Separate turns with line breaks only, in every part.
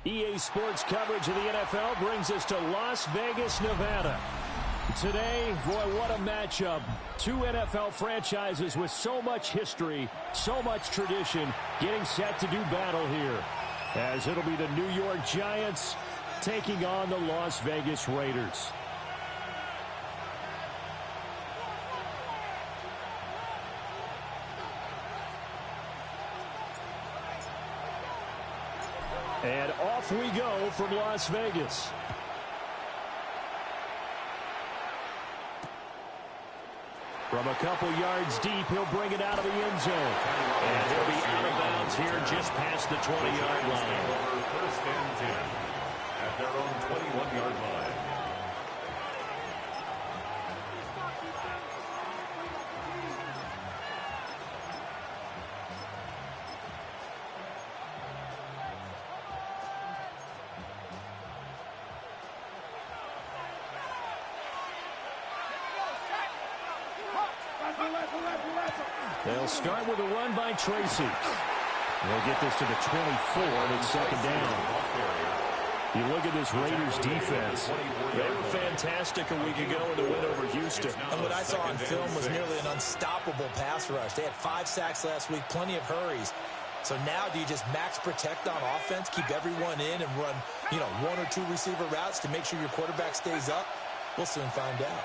EA Sports coverage of the NFL brings us to Las Vegas, Nevada. Today, boy, what a matchup. Two NFL franchises with so much history, so much tradition, getting set to do battle here. As it'll be the New York Giants taking on the Las Vegas Raiders. And off we go from Las Vegas. From a couple yards deep, he'll bring it out of the end zone. And he'll be out of bounds here just past the 20-yard line.
First and 10 at their own 21-yard line.
They'll start with a run by Tracy. They'll get this to the 24, and it's second down. You look at this Raiders defense.
They were fantastic a week ago in the win over Houston.
And what I saw on film was nearly an unstoppable pass rush. They had 5 sacks last week, plenty of hurries. So now do you just max protect on offense, keep everyone in, and run, 1 or 2 receiver routes to make sure your quarterback stays up? We'll soon find out.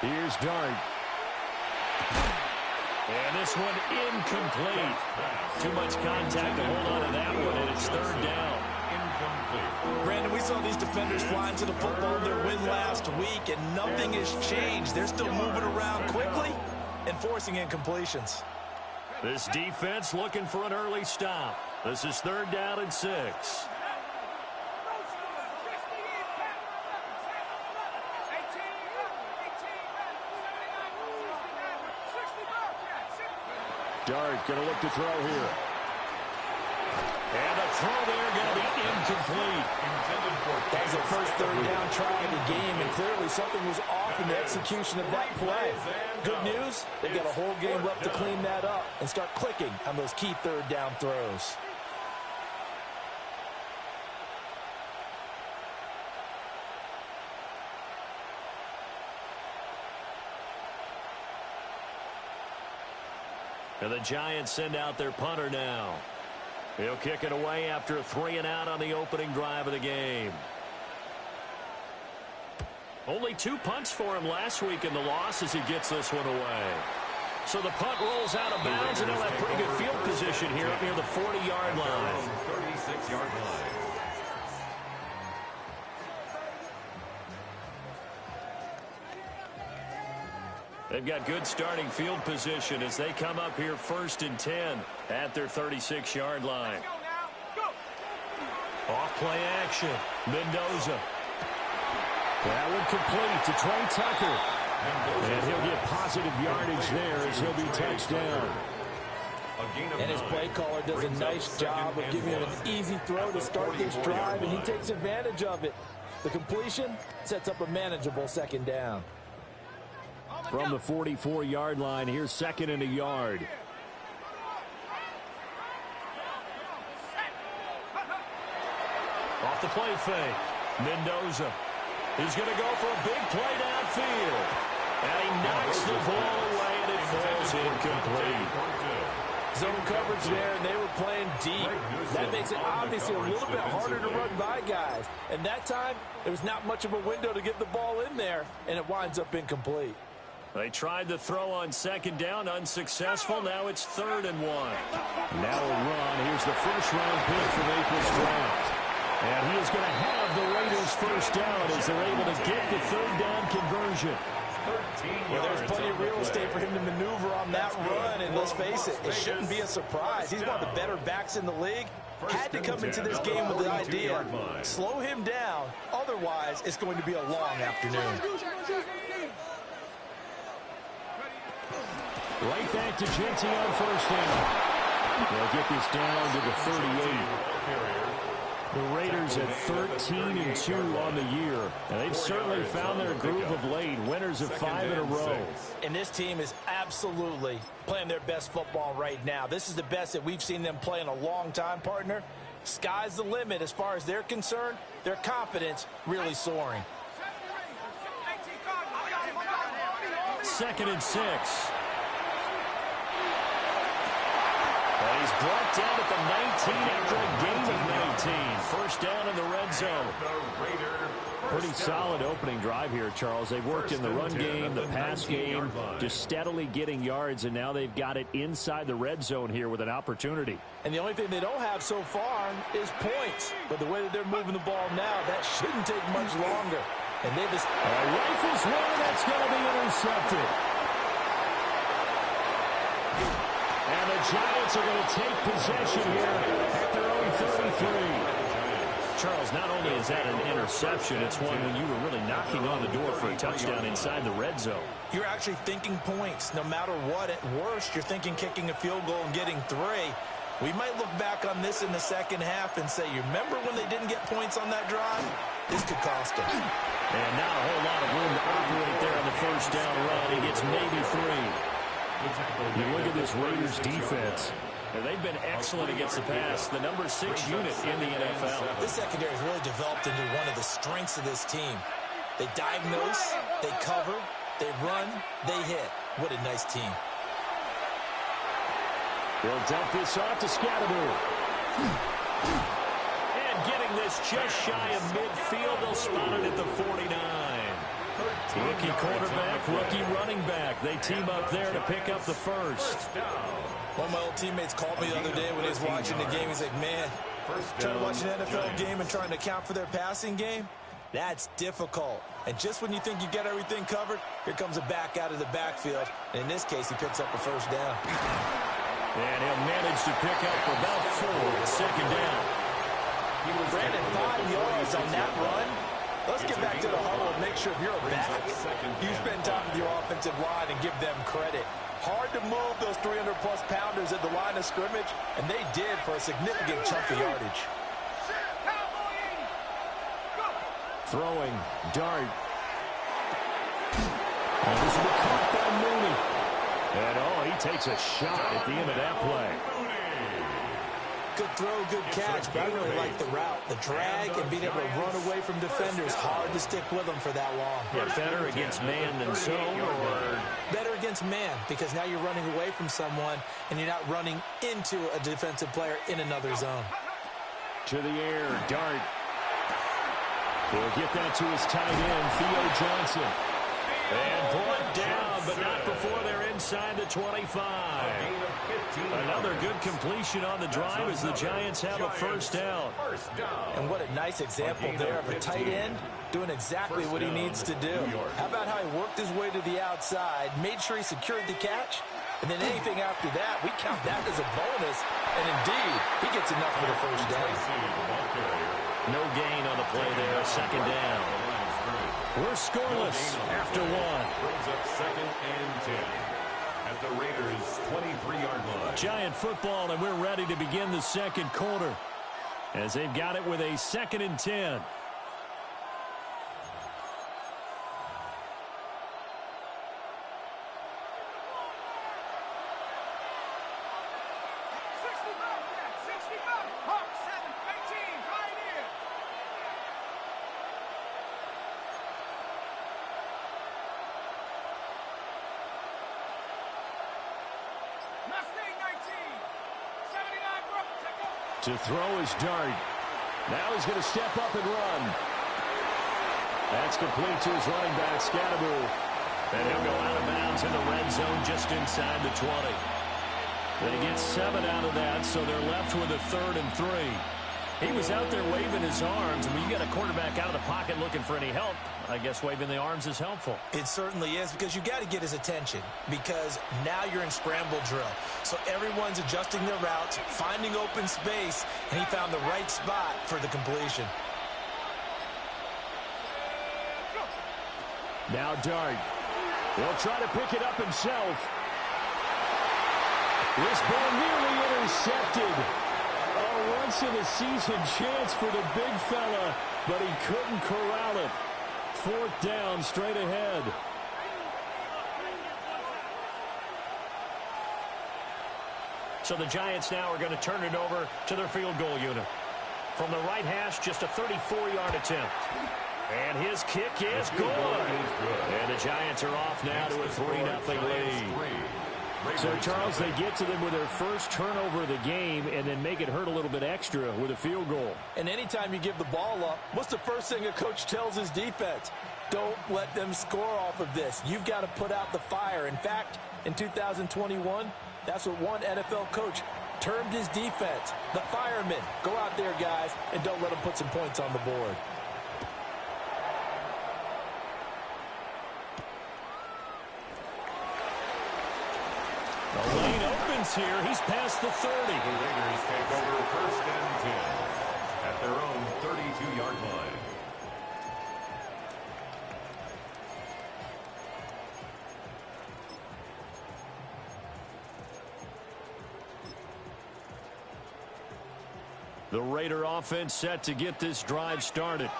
Here's Dart. And this one incomplete. Too much contact to hold on to that one, and it's third down.
Incomplete.
Brandon, we saw these defenders flying to the football in their win last week, and nothing has changed. They're still moving around quickly and forcing incompletions.
This defense looking for an early stop. This is third down and 6. Dart going to look to throw here. And the throw there going to be incomplete.
That was the first third down try of the game, and clearly something was off in the execution of that play. Good news, they've got a whole game left to clean that up and start clicking on those key third down throws.
And the Giants send out their punter now. He'll kick it away after a 3-and-out on the opening drive of the game. Only 2 punts for him last week in the loss as he gets this one away. So the punt rolls out of bounds, and they'll have pretty good field position here up near the 40-yard line.
36-yard line.
They've got good starting field position as they come up here first and 10 at their 36-yard line. Off play action. Mendoza. That one complete to Trey Tucker. And he'll get positive yardage there as he'll be touched down.
And his play caller does a nice job of giving him an easy throw to start this drive, and he takes advantage of it. The completion sets up a manageable second down.
From the 44-yard line, here's second and a yard. Off the play fake. Mendoza. He's going to go for a big play downfield. And he knocks the ball away, and it falls incomplete.
Zone coverage there, and they were playing deep. That makes it obviously a little bit harder to run by guys. And that time, there was not much of a window to get the ball in there, and it winds up incomplete.
They tried the throw on second down, unsuccessful. Now it's 3rd and 1. Now a run. Here's the first-round pick from April's draft. And he is going to have the Raiders first down as they're able to get the third down conversion.
Well, there's plenty of real estate for him to maneuver on that run, and let's face it, it shouldn't be a surprise. He's one of the better backs in the league. Had to come into this game with the idea, slow him down, otherwise it's going to be a long afternoon.
Right back to Genty on first down. They'll get this down to the 38. The Raiders at 13-2 on the year. And they've certainly found their groove of late. Winners of 5 in a row.
And this team is absolutely playing their best football right now. This is the best that we've seen them play in a long time, partner. Sky's the limit as far as they're concerned. Their confidence really soaring.
2nd and 6. And he's brought down at the 19 after a gain of 19. First down in the red zone. Pretty solid opening drive here, Charles. They've worked in the run game, the pass game, just steadily getting yards, and now they've got it inside the red zone here with an opportunity.
And the only thing they don't have so far is points. But the way that they're moving the ball now, that shouldn't take much longer. And they just...
rifles one, that's going to be intercepted. And the Giants are going to take possession here at their own 33. Charles, not only is that an interception, it's one when you were really knocking on the door for a touchdown inside the red zone.
You're actually thinking points. No matter what, at worst, you're thinking kicking a field goal and getting 3. We might look back on this in the second half and say, you remember when they didn't get points on that drive? This could cost them.
And not a whole lot of room to operate there on the first down run. He gets maybe 3. You look at this Raiders defense. They've been excellent against the pass, the number 6 unit in the NFL.
This secondary has really developed into one of the strengths of this team. They diagnose, they cover, they run, they hit. What a nice team.
They'll dump this off to Scatterbury. And getting this just shy of midfield, they'll spot it at the 49. Rookie quarterback, rookie running back. They team up there to pick up the first.
One of my old teammates called me the other day when he was watching the game. He's like, man, trying to watch an NFL game and trying to account for their passing game, that's difficult. And just when you think you get everything covered, here comes a back out of the backfield. And in this case, he picks up a first down.
And he'll manage to pick up about 4, second down.
Brandon, 5 yards on that run. Let's get back to the huddle and make sure if you're a back, you spend time with your offensive line and give them credit. Hard to move those 300-plus pounders at the line of scrimmage, and they did for a significant chunk of yardage.
Throwing, dart. And this will be caught by Mooney. And, he takes a shot at the end of that play.
Good throw, good catch, but I really like the route. The drag and being able to run away from defenders. Hard to stick with them for that long.
Yeah, better against man than zone, or...
Better against man, because now you're running away from someone, and you're not running into a defensive player in another zone.
To the air, dart. He'll get that to his tight end, Theo Johnson. And brought down, but not before they're inside the 25. Another good completion on the drive as the Giants have a first down.
And what a nice example there of a tight end doing exactly what he needs to do. How about how he worked his way to the outside, made sure he secured the catch, and then anything after that, we count that as a bonus. And indeed, he gets enough for the first down.
No gain on the play there, second down. We're scoreless after 1.
Brings up 2nd and 10 at the Raiders' 23-yard line.
Giant football, and we're ready to begin the second quarter as they've got it with a 2nd and 10. To throw his dart. Now he's going to step up and run. That's complete to his running back, Scatterbury. And he'll go out of bounds in the red zone just inside the 20. They get 7 out of that, so they're left with a 3rd and 3. He was out there waving his arms, and when you get a quarterback out of the pocket looking for any help, I guess waving the arms is helpful.
It certainly is, because you got to get his attention, because now you're in scramble drill. So everyone's adjusting their routes, finding open space, and he found the right spot for the completion.
Now Dart. He'll try to pick it up himself. This ball nearly intercepted. A once-in-a-season chance for the big fella, but he couldn't corral it. 4th down, straight ahead. So the Giants now are going to turn it over to their field goal unit. From the right hash, just a 34-yard attempt. And his kick is good. And the Giants are off now to a 3-0 lead. So, Charles, they get to them with their first turnover of the game and then make it hurt a little bit extra with a field goal.
And anytime you give the ball up, what's the first thing a coach tells his defense? Don't let them score off of this. You've got to put out the fire. In fact, in 2021, that's what one NFL coach termed his defense, the firemen. Go out there, guys, and don't let them put some points on the board.
The lane opens here. He's past the 30.
The Raiders take over 1st and 10 at their own 32-yard line.
The Raider offense set to get this drive started.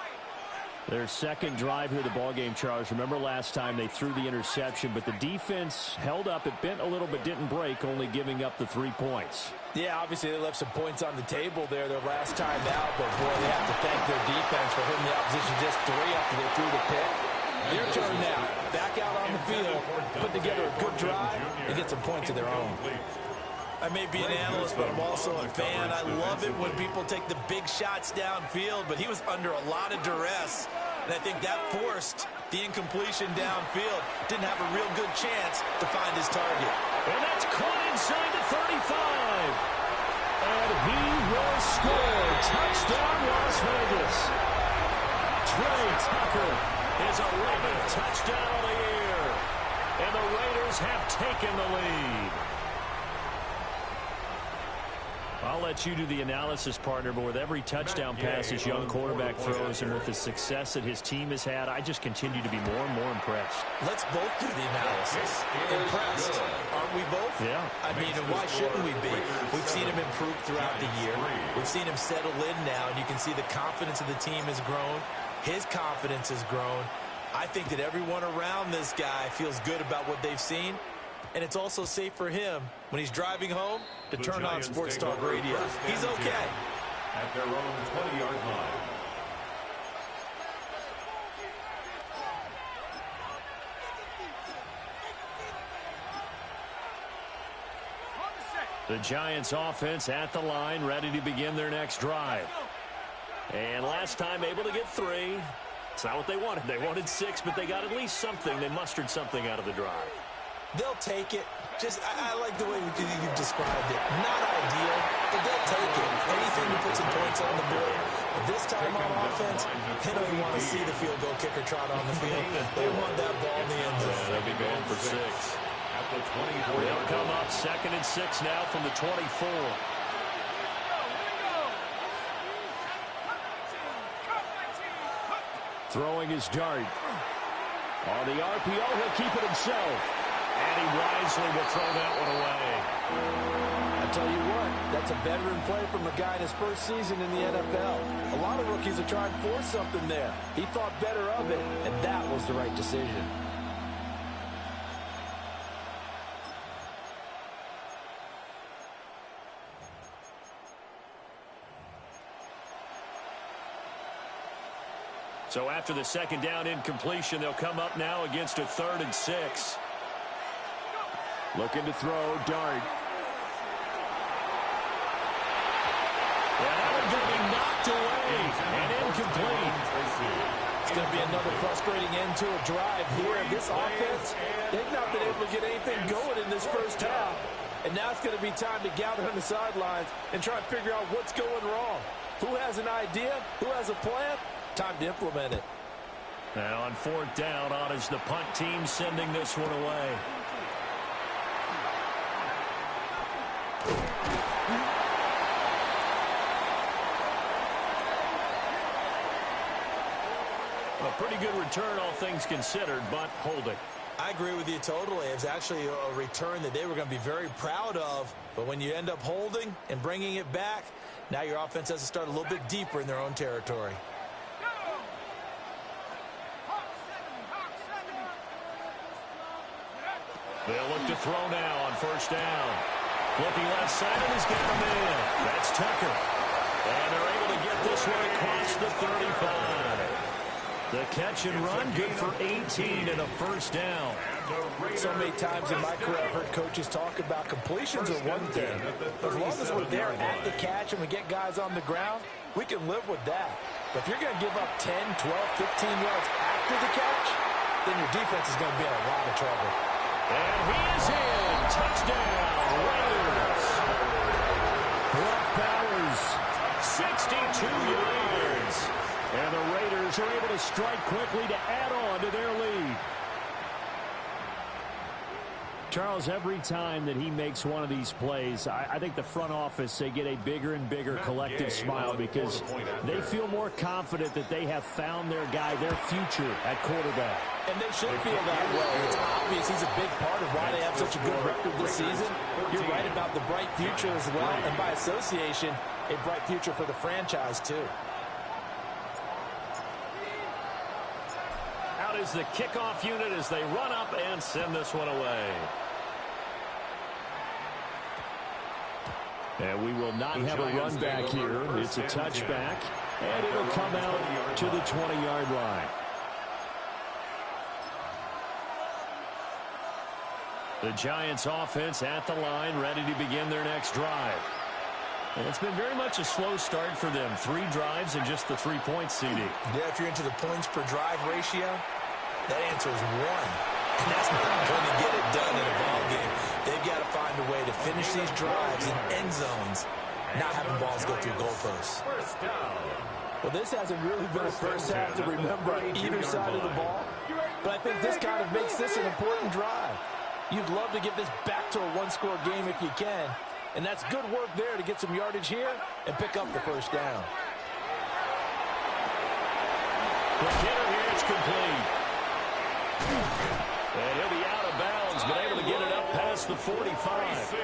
Their second drive here, the ballgame, Charles. Remember last time they threw the interception, but the defense held up. It bent a little but didn't break, only giving up the 3 points.
Yeah, obviously they left some points on the table there their last time out, but boy, they have to thank their defense for holding the opposition just 3 after they threw the pick. Their turn now. Back out on the field, put together a good drive, and get some points of their own. I may be an analyst, but I'm also a fan. I love it when people take the big shots downfield, but he was under a lot of duress, and I think that forced the incompletion downfield. Didn't have a real good chance to find his target.
And that's caught inside the 35. And he will score. Touchdown, Las Vegas. Trey Tucker, his 11th touchdown of the year. And the Raiders have taken the lead. I'll let you do the analysis, partner, but with every touchdown pass his young quarterback throws and with the success that his team has had, I just continue to be more and more impressed.
Let's both do the analysis. Impressed. Aren't we both?
Yeah.
I mean, and why shouldn't we be? We've seen him improve throughout the year. We've seen him settle in now, and you can see the confidence of the team has grown. His confidence has grown. I think that everyone around this guy feels good about what they've seen. And it's also safe for him when he's driving home to turn on Sports Talk Radio. He's okay.
At their own 20-yard line.
The Giants offense at the line, ready to begin their next drive. And last time able to get 3. It's not what they wanted. They wanted 6, but they got at least something. They mustered something out of the drive.
They'll take it. I like the way you described it. Not ideal, but they'll take it. Anything to put some points on the board. But this time on offense, they don't want to see the field goal kicker trot on the field. They want that ball in the end zone.
They'll be going for 6.
At the 24.
They'll come up 2nd and 6 now from the 24. Throwing his dart. On the RPO, he'll keep it himself. And he wisely will throw that one away.
I tell you what, that's a veteran play from a guy in his first season in the NFL. A lot of rookies are trying to force something there. He thought better of it, and that was the right decision.
So after the second down incompletion, they'll come up now against a 3rd and 6. Looking to throw, dart. And that one's going to be knocked away and incomplete.
It's going to be another frustrating end to a drive here. This offense, they've not been able to get anything going in this first half. And now it's going to be time to gather on the sidelines and try and figure out what's going wrong. Who has an idea? Who has a plan? Time to implement it.
Now on 4th down, on is the punt team sending this one away. A pretty good return, all things considered, but holding.
I agree with you totally. It's actually a return that they were going to be very proud of. But when you end up holding and bringing it back, now your offense has to start a little bit deeper in their own territory.
They'll look to throw now on 1st down. Looking left side, and he's got him in. That's Tucker. And they're able to get this one across the 35. The catch and run, good for 18 and a first down.
So many times in my career, I've heard coaches talk about completions are one thing. As long as we're there at the catch and we get guys on the ground, we can live with that. But if you're going to give up 10, 12, 15 yards after the catch, then your defense is going to be in a lot of trouble.
And he is in. Touchdown, Raiders. Brock Bowers, 62 yards. And the Raiders are able to strike quickly to add on to their lead. Charles, every time that he makes one of these plays, I think the front office, they get a bigger and bigger collective smile because they feel more confident that they have found their guy, their future at quarterback.
And they should feel that way. It's obvious he's a big part of why they have such a good record this season. You're right about the bright future as well, and by association, a bright future for the franchise too.
Out is the kickoff unit as they run up and send this one away. And we will not have a run back here. It's a touchback, and it'll come out to the 20-yard line. The Giants offense at the line, ready to begin their next drive. And it's been very much a slow start for them. 3 drives and just the 3 points, CD.
Yeah, if you're into the points per drive ratio, that answer is 1. And that's not going to get it done in a ball game. They've got to find a way to finish these drives in end zones, not having balls go through goalposts. Well, this hasn't really been a first half to remember on either side of the ball, but I think this kind of makes this an important drive. You'd love to get this back to a one-score game if you can, and that's good work there to get some yardage here and pick up the first down.
The hitter here, it's complete. And he'll be out of bounds, but able to get it up past the 45.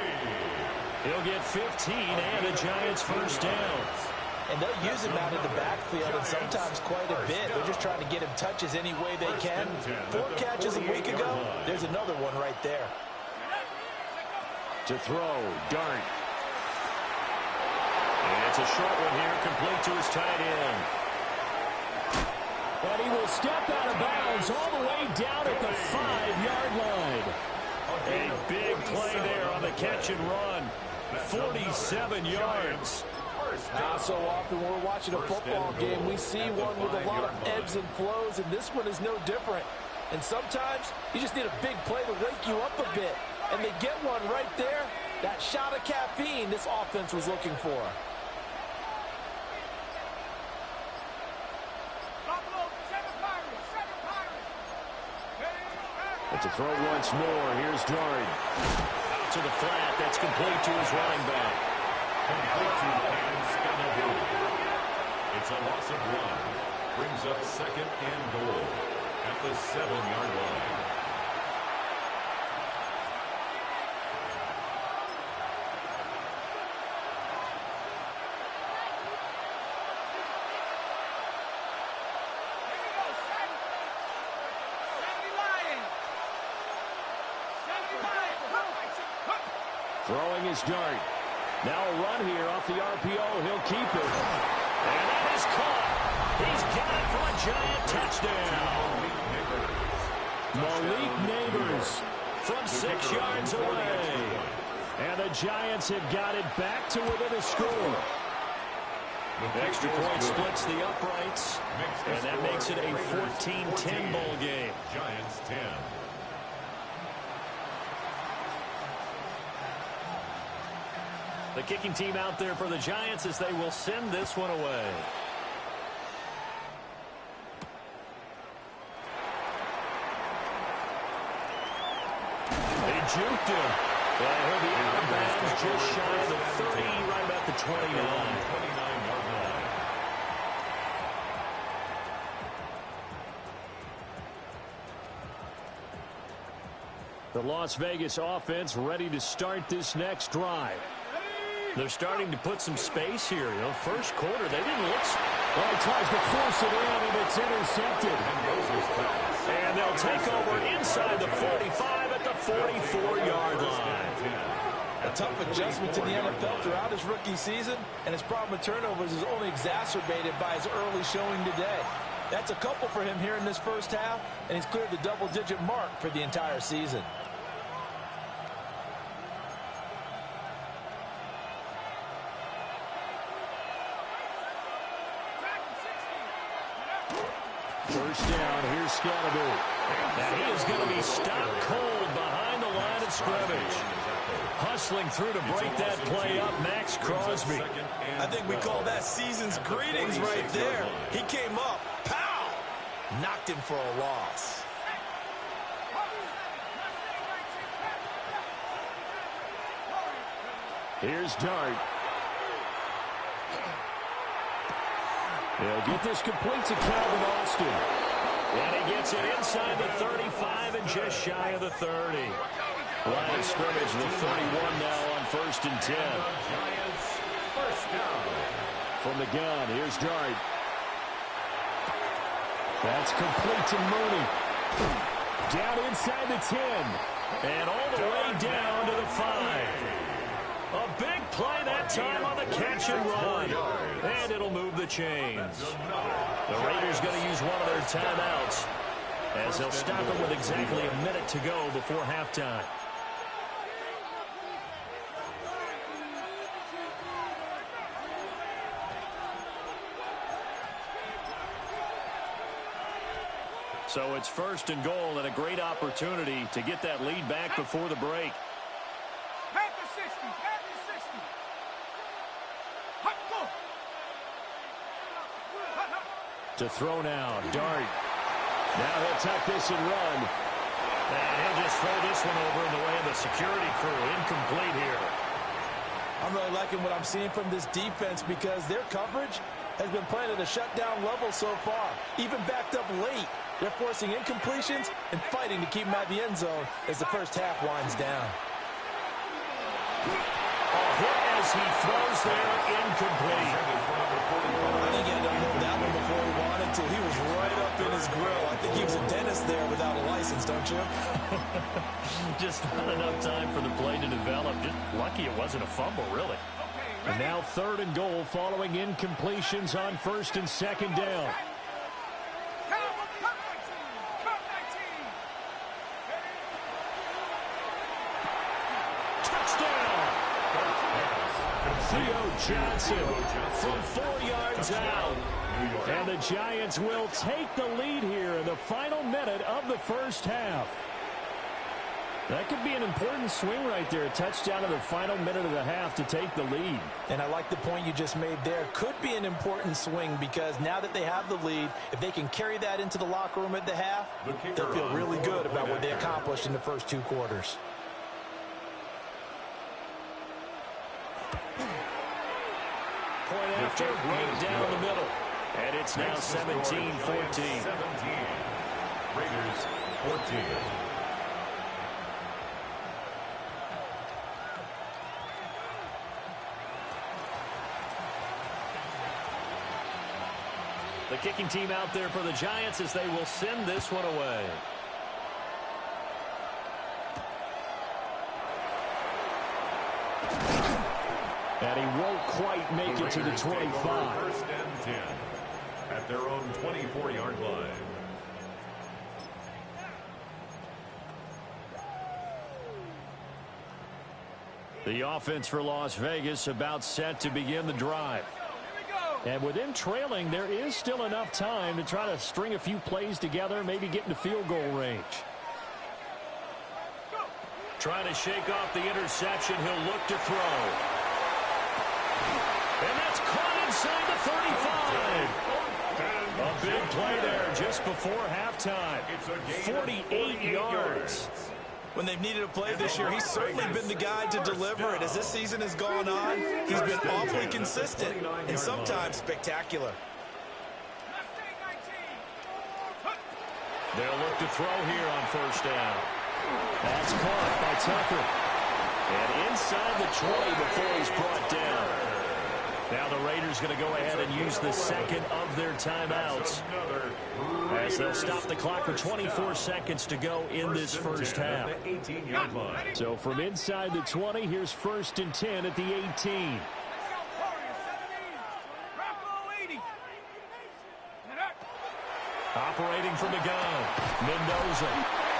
He'll get 15 and a Giants first down.
And they'll use him out of the backfield, and sometimes quite a bit. They're just trying to get him touches any way they can. 4 catches a week ago, there's another one right there.
To throw, Dart. And it's a short one here, complete to his tight end. And he will step out of bounds all the way down at the 5-yard line. A big play there on the catch and run. 47 yards.
So often when we're watching a football game, we see one with a lot of ebbs and flows, and this one is no different. And sometimes you just need a big play to wake you up a bit. And they get one right there. That shot of caffeine this offense was looking for.
It's a throw once more. Here's Dart. Out to the flat. That's complete to his running back.
It's a loss of 1. Brings up 2nd and goal at the 7-yard line.
Throwing his Dart. Now a run here off the RPO. He'll keep it. And that is caught. He's got it for a Giant touchdown. Malik Neighbors from 6 yards away. And the Giants have got it back to within a score. Extra point splits the uprights. And that makes it a 14-10 ball game.
Giants 10.
The kicking team out there for the Giants as they will send this one away. They juked him. Well, he'll be out of bounds just shy of the 30, right about the 29.
29-yard line.
The Las Vegas offense ready to start this next drive. They're starting to put some space here. You know, first quarter, they didn't look. Well, he tries to force it in, and it's intercepted. And they'll take over inside the 45 at the 44-yard line.
A tough adjustment to the NFL throughout his rookie season, and his problem with turnovers is only exacerbated by his early showing today. That's a couple for him here in this first half, and he's cleared the double-digit mark for the entire season.
First down, here's Scalaboo. And he is going to be stopped cold behind the line of scrimmage. Hustling through to break that play up, Max Crosby.
I think we call that season's greetings right there. He came up, pow! Knocked him for a loss.
Here's Dart. He'll get this complete to Calvin Austin. And he gets it inside the 35 and just shy of the 30. Line of scrimmage, the 31 now on 1st and 10.
First down.
From the gun, here's Dart. That's complete to Mooney. Down inside the 10. And all the way down to the 5. A big play that time on the catch and run. And it'll move the chains. The Raiders going to use one of their timeouts as they'll stop it with exactly a minute to go before halftime. So it's 1st and goal and a great opportunity to get that lead back before the break. To throw now, Dart. Now he'll tuck this and run. And he'll just throw this one over in the way of the security crew. Incomplete here.
I'm really liking what I'm seeing from this defense because their coverage has been playing at a shutdown level so far. Even backed up late, they're forcing incompletions and fighting to keep them out of the end zone as the first half winds down.
A hit as he throws there, incomplete.
I think he had to move that one before he wanted to. He was right up in his grill. I think he was a dentist there without a license, don't you?
Just not enough time for the play to develop. Just lucky it wasn't a fumble, really. And now 3rd and goal following incompletions on 1st and 2nd down. Theo Johnson from 4 yards out. And the Giants will take the lead here in the final minute of the first half. That could be an important swing right there. A touchdown in the final minute of the half to take the lead.
And I like the point you just made there. Could be an important swing because now that they have the lead, if they can carry that into the locker room at the half, they'll feel really good about what they accomplished in the first 2 quarters.
Point after, right down the middle. And it's now 17-14.
17. Raiders 14.
The kicking team out there for the Giants as they will send this one away. And he won't quite make it to the 25.
1st and 10 at their own 24-yard line.
The offense for Las Vegas about set to begin the drive. And with them trailing, there is still enough time to try to string a few plays together, maybe get into field goal range. Trying to shake off the interception, he'll look to throw. And that's caught inside the 35. A big play there just before halftime. 48 yards.
When they've needed a play this year, he's certainly been the guy to deliver it. As this season has gone on, he's been awfully consistent and sometimes spectacular.
They'll look to throw here on 1st down. That's caught by Tucker. And inside the 20 before he's brought down. Now the Raiders going to go ahead and use the second of their timeouts, as they'll stop the clock with 24 seconds to go in this first half. So from inside the 20, here's 1st and 10 at the 18. Operating from the gun, Mendoza.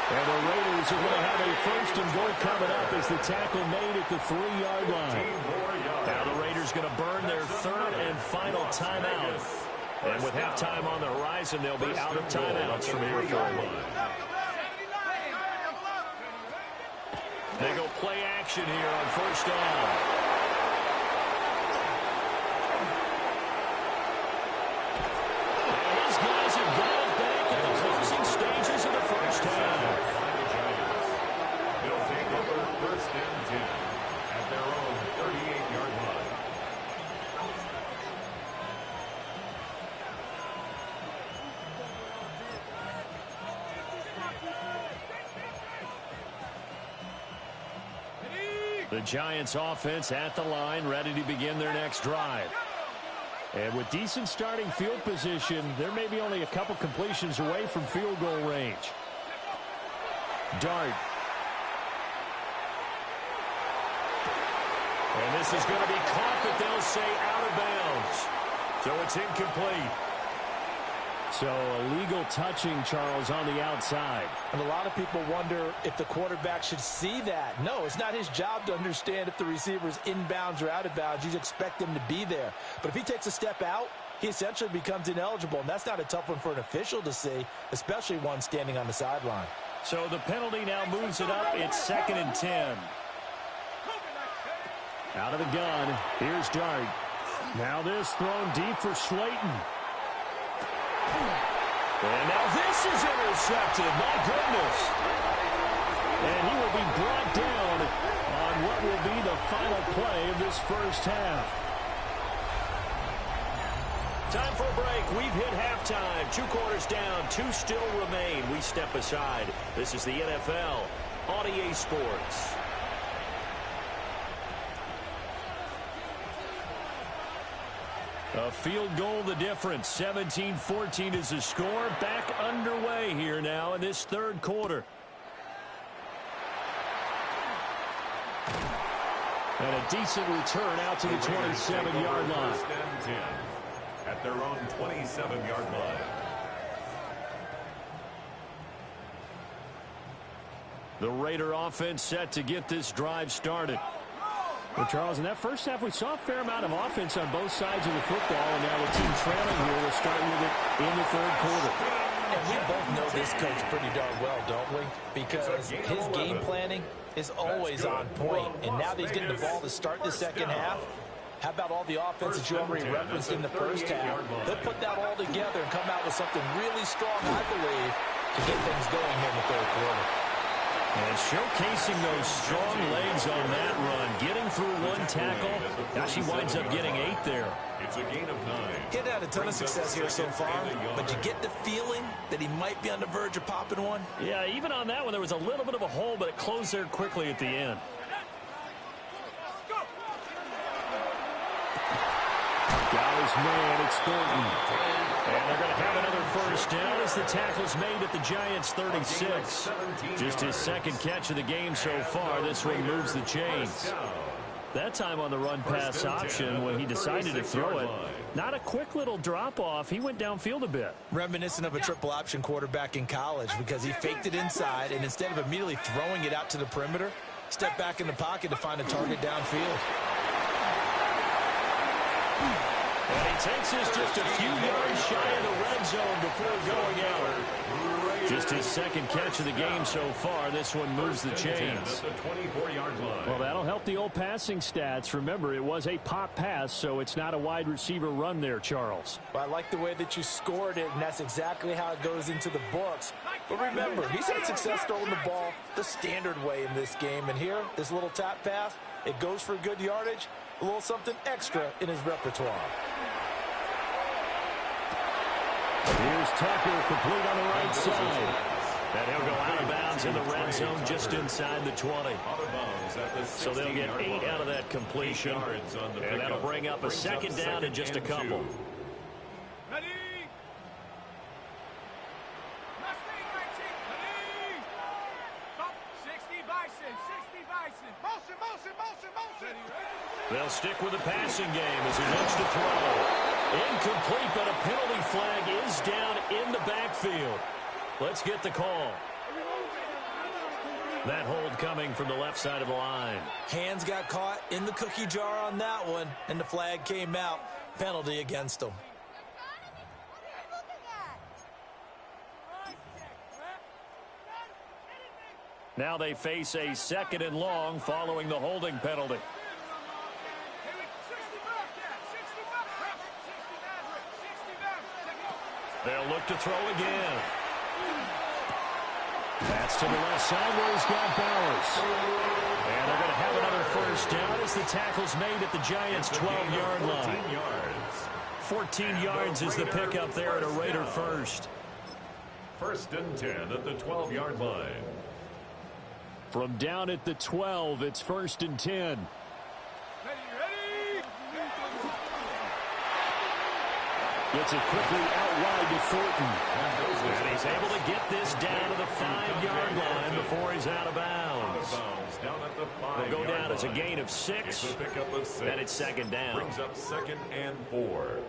And the Raiders are going to have a 1st and goal coming up as the tackle made at the 3-yard line. Now the Raiders going to burn their 3rd and final timeout. And with halftime on the horizon, they'll be out of timeouts from here forward. They go play action here on 1st down. The Giants offense at the line, ready to begin their next drive. And with decent starting field position, there may be only a couple completions away from field goal range. Dart. And this is going to be caught, but they'll say out of bounds. So it's incomplete. So illegal touching, Charles, on the outside.
And a lot of people wonder if the quarterback should see that. No, it's not his job to understand if the receiver's inbounds or out of bounds. You expect him to be there. But if he takes a step out, he essentially becomes ineligible. And that's not a tough one for an official to see, especially one standing on the sideline.
So the penalty now moves it up. It's 2nd and 10. Out of the gun, here's Dart. Now this thrown deep for Slayton. And now this is intercepted. My goodness. And he will be brought down on what will be the final play of this first half. Time for a break. We've hit halftime. 2 quarters down. 2 still remain. We step aside. This is the NFL on EA Sports. A field goal the difference. 17-14 is the score. Back underway here now in this 3rd quarter. And a decent return out to the 27-yard line.
At their own 27-yard line.
The Raider offense set to get this drive started. Well, Charles, in that first half, we saw a fair amount of offense on both sides of the football, and now the team trailing here will start with it in the 3rd quarter.
And we both know this coach pretty darn well, don't we? Because his game planning is always on point. And now that he's getting the ball to start the second half, how about all the offense that you already referenced in the first half? He'll put that all together and come out with something really strong, I believe, to get things going here in the 3rd quarter.
And showcasing those strong legs on that run, getting through 1 tackle. Now she winds up getting 8 there.
It's a gain of 9.
He's had a ton of success here so far, but you get the feeling that he might be on the verge of popping one.
Yeah, even on that one, there was a little bit of a hole, but it closed there quickly at the end. Got his man, it's Thornton. And they're going to have another first down as the tackle's made at the Giants' 36. Just his 2nd catch of the game so far. This one moves the chains. That time on the run-pass option when he decided to throw it. Not a quick little drop-off. He went downfield a bit.
Reminiscent of a triple option quarterback in college because he faked it inside, and instead of immediately throwing it out to the perimeter, stepped back in the pocket to find a target downfield.
And he takes this just a few yards shy of the red zone before going out. Just his 2nd catch of the game so far. This one moves the chains. Well, that'll help the old passing stats. Remember, it was a pop pass, so it's not a wide receiver run there, Charles.
Well, I like the way that you scored it, and that's exactly how it goes into the books. But remember, he's had success throwing the ball the standard way in this game. And here, this little tap pass, it goes for good yardage. A little something extra in his repertoire.
Here's Tucker, complete on the right side.
And he'll go out of bounds in the red zone just inside the 20. So they'll get 8 out of that completion. And that'll bring up a second down in just a couple.
Ready?
They'll stick with the passing game as he looks to throw. Incomplete, but a penalty flag is down in the backfield. Let's get the call. That hold coming from the left side of the line.
Hands got caught in the cookie jar on that one, and the flag came out. Penalty against them.
Now they face a 2nd and long following the holding penalty. They'll look to throw again. That's to the left side where he's got Bowers. And they're going to have another first down as the tackle's made at the Giants' 12-yard line. 14 yards is the pickup there at a Raider first.
1st and 10 at the 12-yard line.
From down at the 12, it's 1st and 10. Gets it quickly out wide to Thornton. And he's able to get this down to the 5-yard line before he's out of bounds. Will go down as a gain of 6. And it's 2nd down.
Brings up 2nd and 4.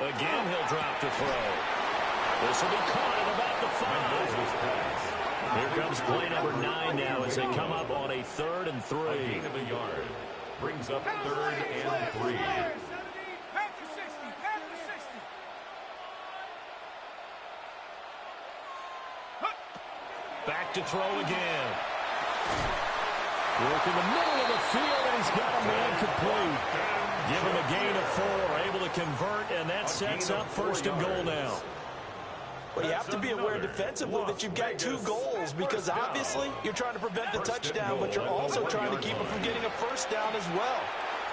Again, he'll drop to throw. This will be caught at about the 5. Here comes play number 9 now as they come up on a 3rd and 3.
A gain of a yard. Brings up 3rd and 3.
Back to throw again. Work in the middle of the field, and he's got a man complete. Give him a gain of 4, able to convert, and that sets up 1st and goal now.
Well, you have to be aware defensively that you've got 2 goals because obviously you're trying to prevent the touchdown, but you're also trying to keep them from getting a first down as well.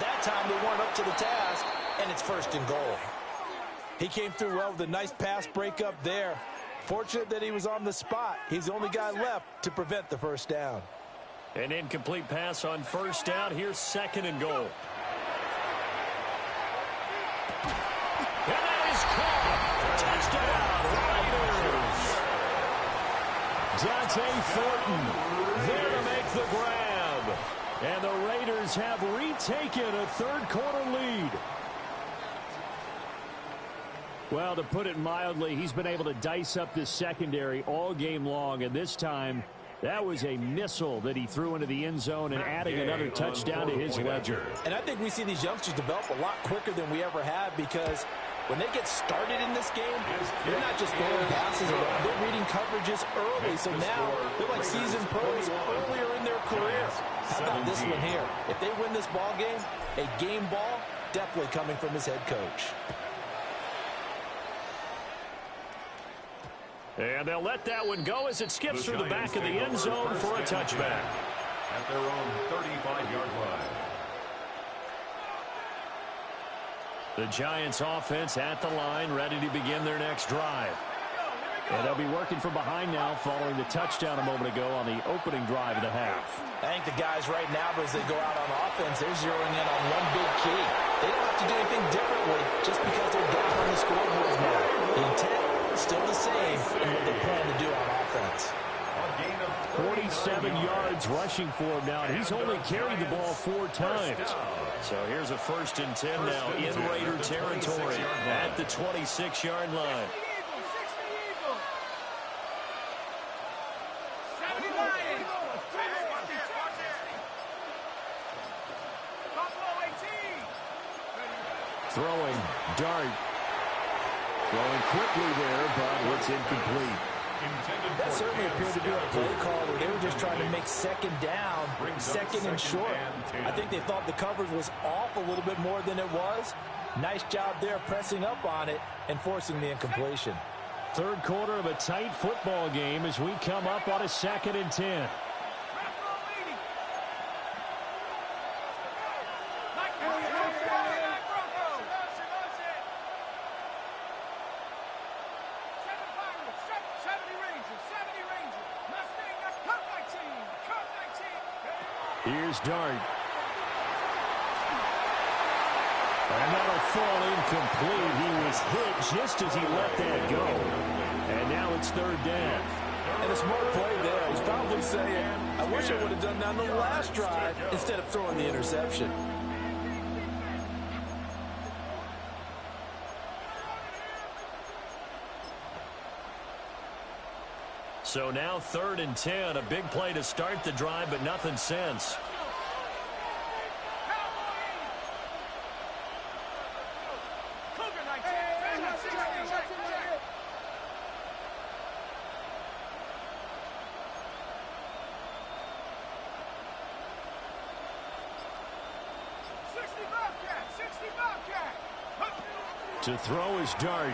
That time they weren't up to the task, and it's 1st and goal. He came through well with a nice pass breakup there. Fortunate that he was on the spot. He's the only guy left to prevent the first down.
An incomplete pass on 1st down. Here's 2nd and goal. And that is caught. Touchdown, Raiders. Dante Thornton there to make the grab. And the Raiders have retaken a 3rd quarter lead. Well, to put it mildly, he's been able to dice up this secondary all game long, and this time that was a missile that he threw into the end zone and adding another touchdown to his ledger.
And I think we see these youngsters develop a lot quicker than we ever have because when they get started in this game, they're not just throwing passes around. They're reading coverages early. So now they're like seasoned pros earlier in their career. How about this one here? If they win this ball game, a game ball definitely coming from his head coach.
And they'll let that one go as it skips through the back of the end zone for a touchback.
At their own 35-yard line.
The Giants offense at the line, ready to begin their next drive. And they'll be working from behind now following the touchdown a moment ago on the opening drive of the half.
I think the guys right now, as they go out on offense, they're zeroing in on one big key. They don't have to do anything differently just because they're down on the scoreboard now. The intent still the same in what they plan to do on offense.
47 yards rushing for him now, and he's only carried the ball 4 times. So here's a 1st and 10 now in Raider territory at the 26-yard line. Throwing, dart. Throwing quickly there, but it's incomplete.
That certainly appeared to be a play call where they were just trying to make 2nd down, 2nd and short. I think they thought the coverage was off a little bit more than it was. Nice job there pressing up on it and forcing the incompletion.
Third quarter of a tight football game as we come up on a 2nd and 10. Here's Dart. And that'll fall incomplete. He was hit just as he let that go. And now it's 3rd down.
And a smart play there. He's probably saying, I wish I would have done that on the last drive instead of throwing the interception.
So now 3rd and 10. A big play to start the drive, but nothing since. To throw is Dart.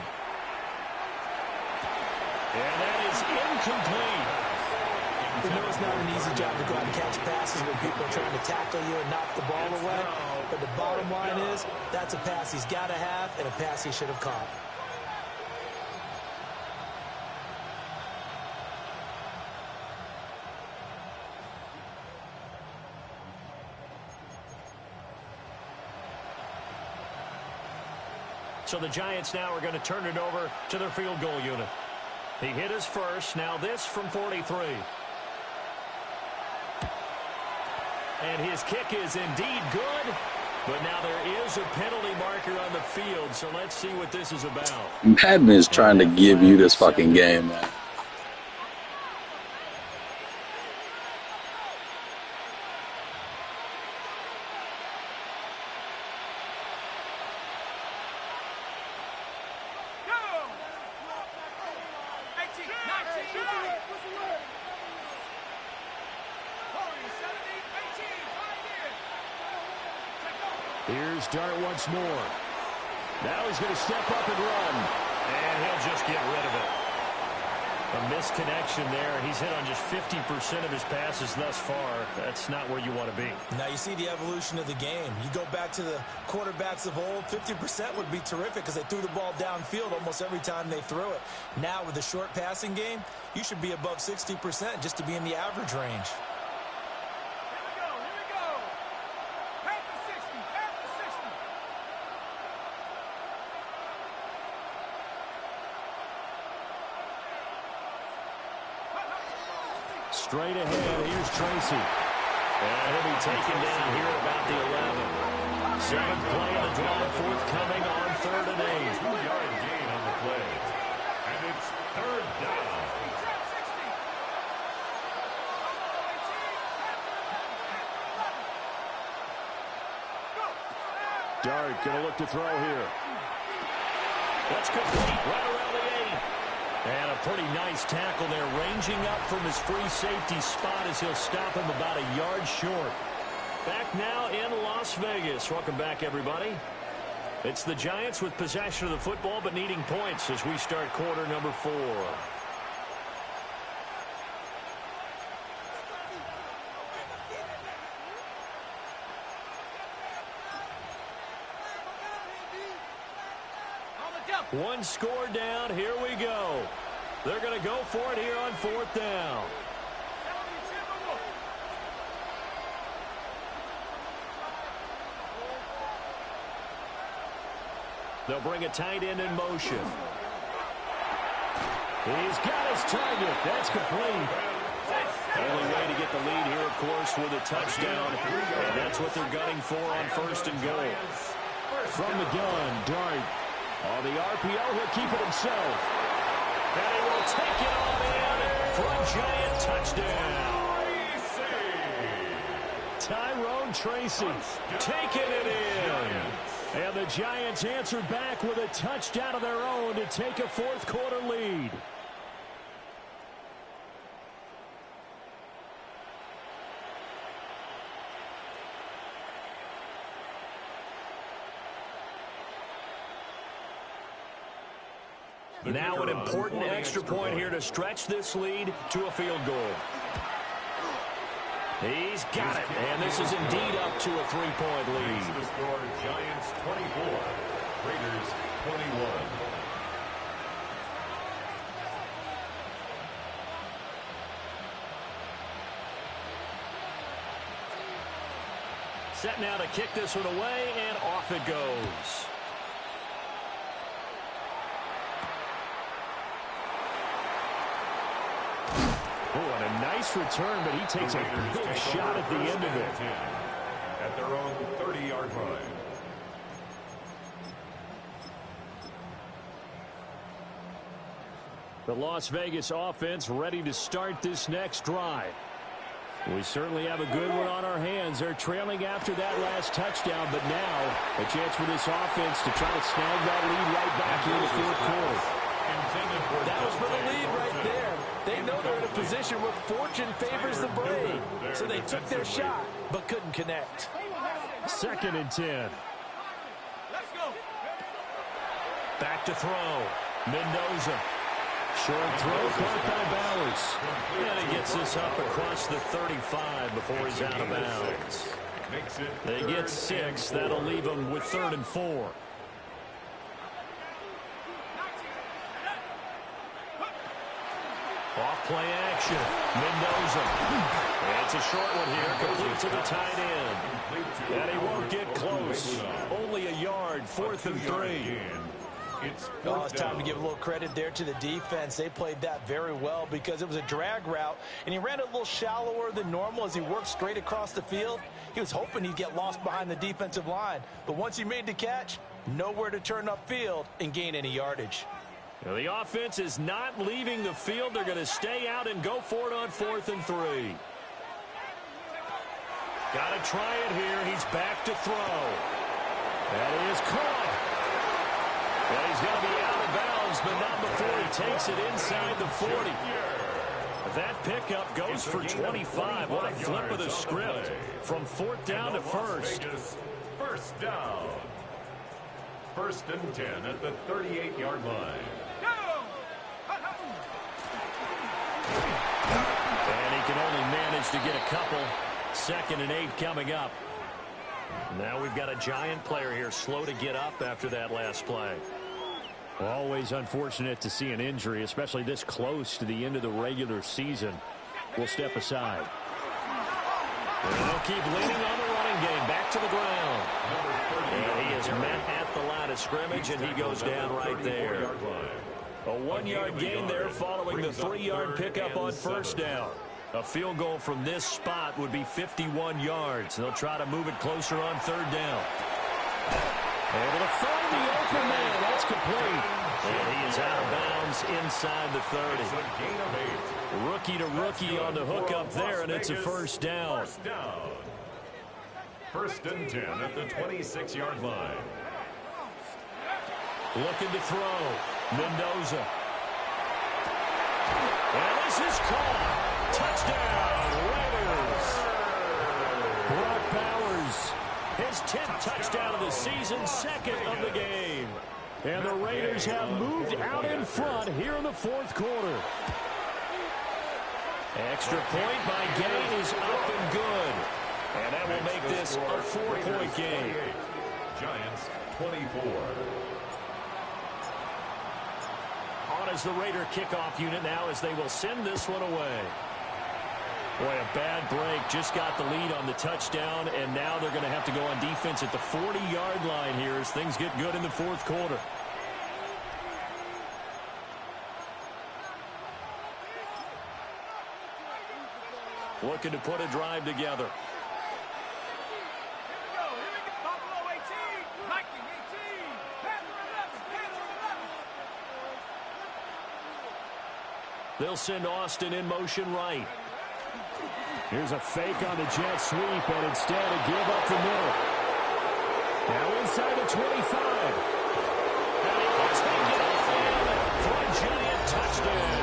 And that is incomplete.
You know it's not an easy job to go out and catch passes when people are trying to tackle you and knock the ball away. But the bottom line is, that's a pass he's got to have and a pass he should have caught.
So the Giants now are going to turn it over to their field goal unit. He hit his first. Now this from 43. And his kick is indeed good. But now there is a penalty marker on the field. So let's see what this is about.
Madden is trying to give you this fucking game, man.
Here's Dart once more. Now he's going to step up and run. And he'll just get rid of it. A misconnection there. He's hit on just 50% of his passes thus far. That's not where you want to be.
Now you see the evolution of the game. You go back to the quarterbacks of old, 50% would be terrific because they threw the ball downfield almost every time they threw it. Now with the short passing game, you should be above 60% just to be in the average range.
Straight ahead, here's Tracy. And he'll be taken down here at about the 11. 7th play of the drive, forthcoming on 3rd and 8.
2-yard gain on the play. And it's 3rd down.
Dart going to look to throw here. That's complete right around the 8. And a pretty nice tackle there, ranging up from his free safety spot as he'll stop him about a yard short. Back now in Las Vegas. Welcome back, everybody. It's the Giants with possession of the football, but needing points as we start quarter number 4. One score down. Here we go. They're going to go for it here on 4th down. They'll bring a tight end in motion. He's got his target. That's complete. Only way to get the lead here, of course, with a touchdown. And that's what they're gunning for on 1st and goal. From the gun, Dart. On the RPO, he'll keep it himself. And he will take it all in for a Giant touchdown. Tyrone Tracy taking it in. And the Giants answer back with a touchdown of their own to take a 4th quarter lead.
Now an important extra point here to stretch this lead to a field goal. He's got it, and this is indeed up to a 3-point lead.
The score, Giants 24, Raiders 21.
Set now to kick this one away, and off it goes.
Oh, and a nice return, but he takes a big shot at the end of it.
At their own 30-yard line.
The Las Vegas offense ready to start this next drive. We certainly have a good one on our hands. They're trailing after that last touchdown, but now a chance for this offense to try to snag that lead right back here in the fourth quarter.
That was for the lead right there. They know they're in a position where fortune favors the brave. So they took their shot, but couldn't connect.
2nd and 10.
Back to throw. Mendoza.
Short throw caught by Bowers.
And he gets this up across the 35 before he's out of bounds. They get 6. That'll leave them with 3rd and 4. Off play action. Mendoza. It's a short one here. Complete to the tight end. And he won't get close. Only a yard. 4th and 3.
It's
time to give a little credit there to the defense. They played that very well because it was a drag route, and he ran it a little shallower than normal as he worked straight across the field. He was hoping he'd get lost behind the defensive line, but once he made the catch, nowhere to turn upfield and gain any yardage.
Now the offense is not leaving the field. They're going to stay out and go for it on 4th and 3. Got to try it here. He's back to throw.
That is caught.
Well, he's going to be out of bounds, but not before he takes it inside the 40. That pickup goes for 25. What a flip of the script from 4th down to 1st.
First down. 1st and 10 at the 38-yard line.
And he can only manage to get a couple. 2nd and 8 coming up. Now we've got a Giant player here slow to get up after that last play.
Always unfortunate to see an injury, especially this close to the end of the regular season. We'll step aside.
And they'll keep leaning on the running game. Back to the ground. And he is met at the line of scrimmage, and he goes down right there. A 1-yard gain there following the 3-yard pickup on 1st down. A field goal from this spot would be 51 yards. They'll try to move it closer on 3rd down.
Able to find the open man. That's complete.
And he is out of bounds inside the 30. Rookie to rookie on the hook up there, and it's a 1st down.
1st and 10 at the 26-yard line.
Looking to throw. Mendoza. And this is caught. Touchdown, Raiders.
Brock Bowers.
His 10th touchdown of the season, 2nd of the game.
And the Raiders have moved out in front here in the 4th quarter.
Extra point by Gain is up and good. And that will make this a 4-point game.
Giants 24.
On as the Raider kickoff unit now as they will send this one away. Boy, a bad break. Just got the lead on the touchdown, and now they're going to have to go on defense at the 40-yard line here as things get good in the 4th quarter. Looking to put a drive together. They'll send Austin in motion right.
Here's a fake on the jet sweep, and instead a give up the middle. Now inside the 25.
And he will take it off for a Giant touchdown.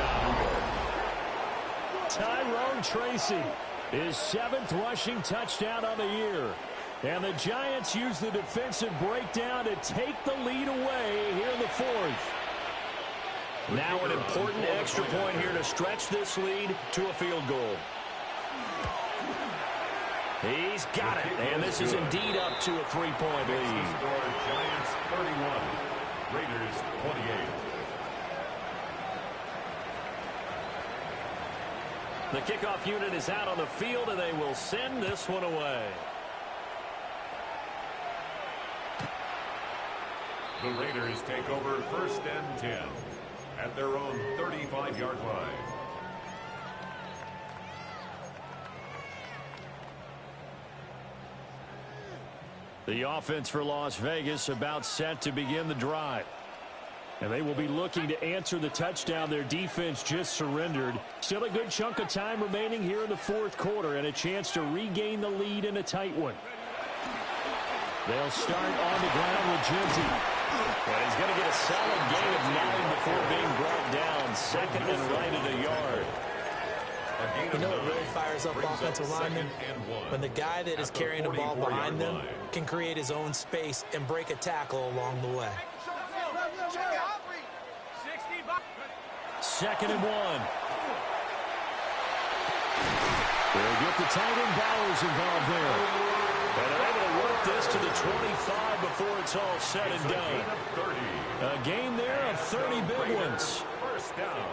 Tyrone Tracy, his 7th rushing touchdown of the year. And the Giants use the defensive breakdown to take the lead away here in the 4th.
Now an important extra point here to stretch this lead to a field goal. He's got it, and this is indeed up to a 3-point lead.
Giants 31, Raiders 28.
The kickoff unit is out on the field, and they will send this one away.
The Raiders take over 1st and 10 at their own 35-yard line.
The offense for Las Vegas about set to begin the drive. And they will be looking to answer the touchdown their defense just surrendered. Still a good chunk of time remaining here in the 4th quarter and a chance to regain the lead in a tight one. They'll start on the ground with Genty.
And he's going to get a solid gain of 9 before being brought down. 2nd and right at a yard.
You know what really fires up offensive linemen? When the guy that is carrying the ball behind them can create his own space and break a tackle along the way.
2nd and 1. They'll get the tight end Bowers involved there.
And they're able to work this to the 25 before it's all said and done.
A gain there of 30 big ones.
1st down.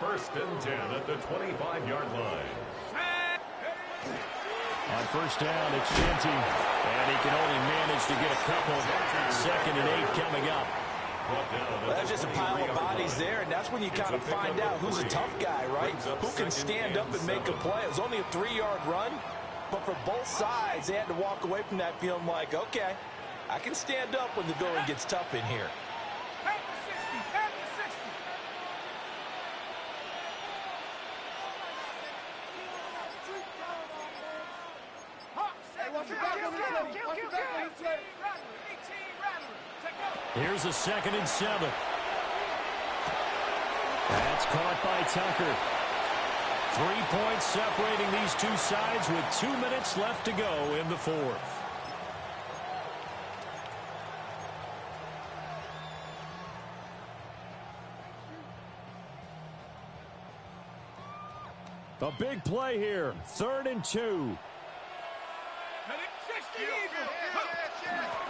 1st and 10 at the 25-yard line.
On 1st down, it's Genty. And he can only manage to get a couple. 2nd and 8 coming up.
That's just a pile of bodies there, and that's when you kind of find out who's a tough guy, right? Who can stand up and make a play. It was only a 3-yard run, but for both sides, they had to walk away from that feeling like, okay, I can stand up when the going gets tough in here.
Here's a 2nd and 7. That's caught by Tucker. 3 points separating these two sides with 2 minutes left to go in the 4th. A big play here. 3rd and 2.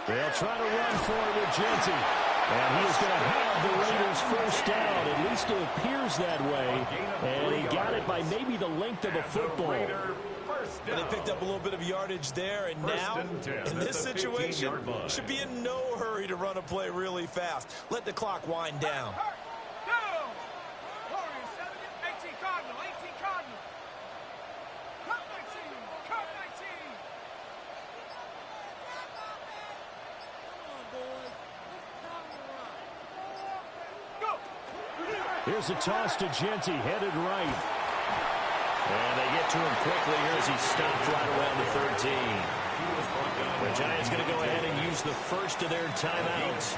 They'll try to run for it with Genty. And he is going to have the Raiders 1st down. At least it appears that way. And he got it by maybe the length of a football.
And they picked up a little bit of yardage there. And now, in this situation, should be in no hurry to run a play really fast. Let the clock wind down.
Here's a toss to Genty, headed right.
And they get to him quickly here as he stopped right around the 13. The Giants going to go ahead and use the first of their timeouts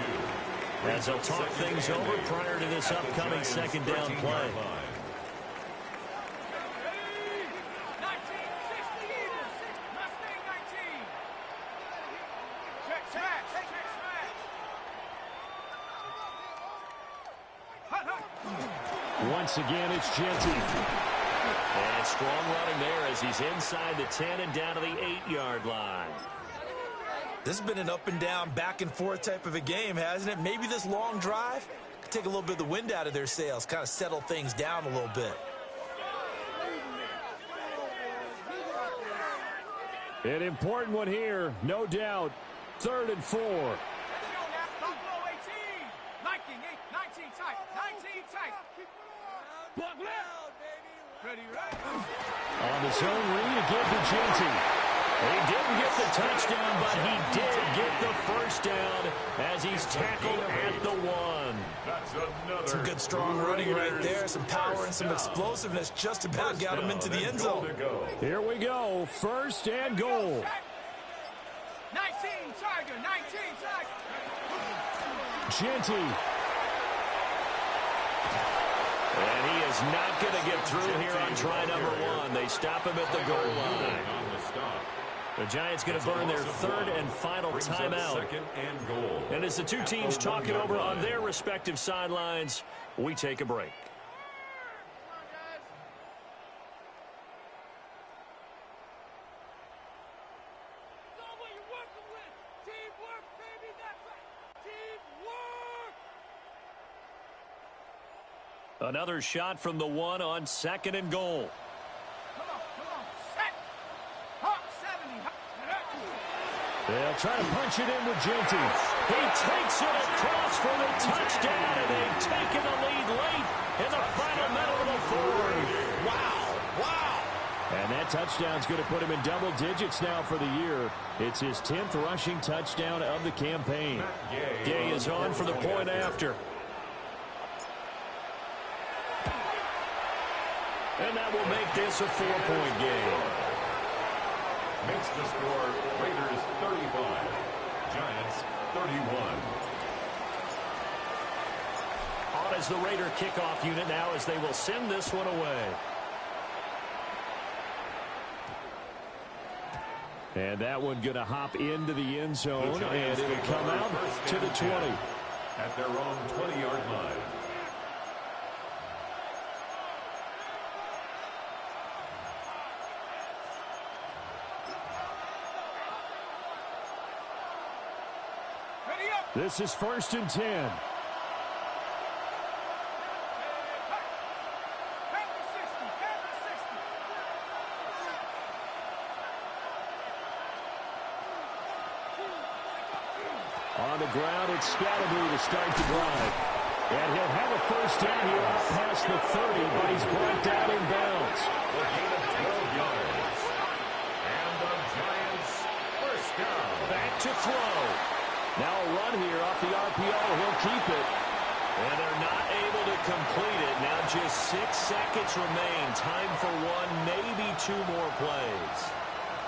as they'll talk things over prior to this upcoming 2nd down play.
Once again, it's Genty.
And strong running there as he's inside the 10 and down to the 8-yard line.
This has been an up and down, back and forth type of a game, hasn't it? Maybe this long drive could take a little bit of the wind out of their sails, kind of settle things down a little bit.
An important one here, no doubt. 3rd and 4. On the zone read again to Genty. He didn't get the touchdown, but he did get the 1st down as he's tackled at the 1.
Some good strong running right there. Some power and some explosiveness just about got him into the end zone.
Here we go. 1st and goal.
19, Tiger, 19, Tiger.
Genty.
And he is not going to get through here on try number 1. They stop him at the goal line. The Giants going to burn their third and final timeout.
Second and goal.
And as the two teams talking over on their respective sidelines, we take a break. Another shot from the one on second and goal.
They'll try to punch it in with Jenkins.
He takes it across for the touchdown, and they've taken the lead late in the final minute of the fourth.
Wow.
And that touchdown's going to put him in double digits now for the year. It's his 10th rushing touchdown of the campaign.
Gay is on for the point after. And that will make this a 4-point game.
Makes the score Raiders 35, Giants 31.
On as the Raider kickoff unit now as they will send this one away.
And that one going to hop into the end zone, and it'll come out to the 20.
At their own 20-yard line.
This is 1st and 10. On the ground, it's Scalaboo to start the drive. And he'll have a first down here out past the 30, but he's brought down in bounds.
A gain of 12 yards. And the Giants first down.
Back to throw.
Now a run here off the RPO. He'll keep it.
And they're not able to complete it. Now just 6 seconds remain. Time for one, maybe 2 more plays.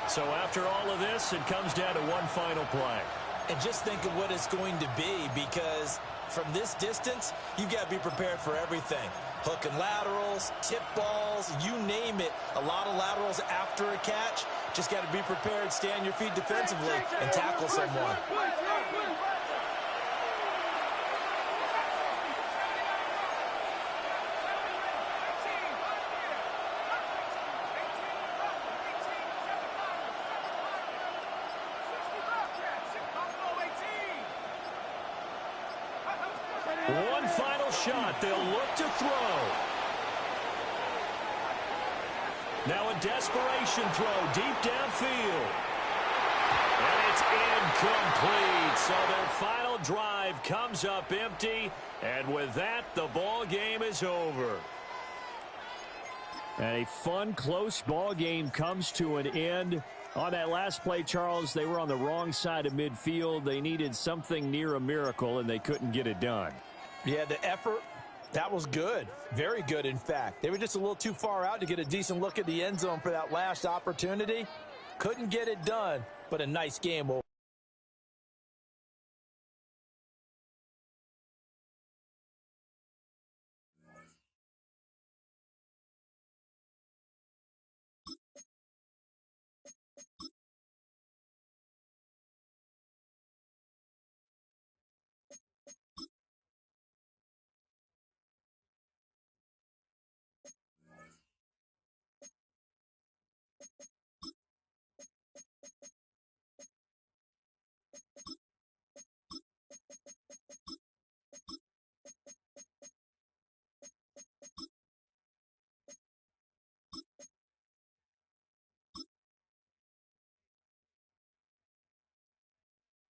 So after all of this, it comes down to one final play.
And just think of what it's going to be, because from this distance, you've got to be prepared for everything. Hook and laterals, tip balls, you name it. A lot of laterals after a catch. Just got to be prepared, stay on your feet defensively, and tackle someone.
One final shot. They'll look to throw. Now a desperation throw deep downfield. And it's incomplete. So their final drive comes up empty. And with that, the ball game is over.
And a fun, close ball game comes to an end. On that last play, Charles, they were on the wrong side of midfield. They needed something near a miracle, and they couldn't get it done.
Yeah, the effort, that was good. Very good, in fact. They were just a little too far out to get a decent look at the end zone for that last opportunity. Couldn't get it done, but a nice game.